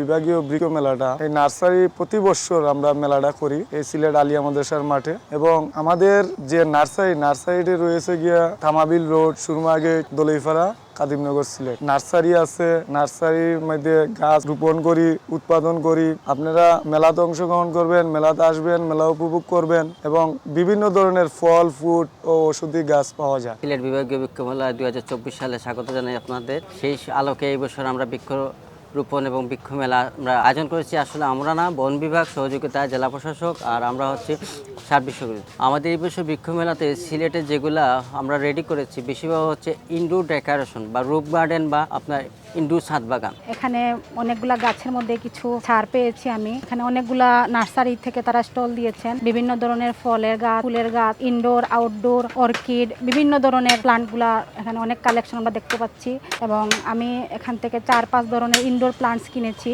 বিভাগীয় বৃক্ষ মেলাটা এই নার্সারি প্রতি বছর আমরা মেলাটা করি এই সিলেট আলিয়া মাদ্রাসার মাঠে। এবং আমাদের যে নার্সারিটি রয়েছে গিয়া Tamabil road, Surma gate, Dolipara, Kadimnagar, Sylhet. Nursery আছে, নার্সারির মধ্যে গাছ রোপণ করি, উৎপাদন করি। আপনারা মেলাতে অংশগ্রহণ করবেন, মেলাতে আসবেন, মেলা উপভোগ করবেন এবং বিভিন্ন ধরনের ফল, ফুড ও ওষুধি গাছ পাওয়া যায়। সিলেট বিভাগীয় বৃক্ষ মেলা 2024 সালে স্বাগত জানাই আপনাদের। সেই আলোকে এই বছর আমরা বৃক্ষ রোপণ এবং বৃক্ষ মেলা আমরা আয়োজন করেছি। আসলে আমরা না, বন বিভাগ সহযোগিতায় জেলা প্রশাসক আর আমরা হচ্ছে সার্বিক সহযোগিতা। আমাদের এই বছর বৃক্ষ মেলাতে সিলেটে যেগুলা আমরা রেডি করেছি বেশিরভাগ হচ্ছে ইনডোর ডেকোরেশন বা রুফ গার্ডেন বা আপনার ইনডোর ছাদ বাগান। এখানে অনেকগুলা গাছের মধ্যে কিছু ছাড় পেয়েছি আমি। এখানে অনেকগুলা নার্সারি থেকে তারা স্টল দিয়েছেন, বিভিন্ন ধরনের ফলের গাছ, ফুলের গাছ, ইনডোর, আউটডোর, অর্কিড, বিভিন্ন ধরনের প্লান্টগুলা এখানে অনেক কালেকশন আমরা দেখতে পাচ্ছি। এবং আমি এখান থেকে 4-5 ধরনের ইনডোর প্লান্টস কিনেছি।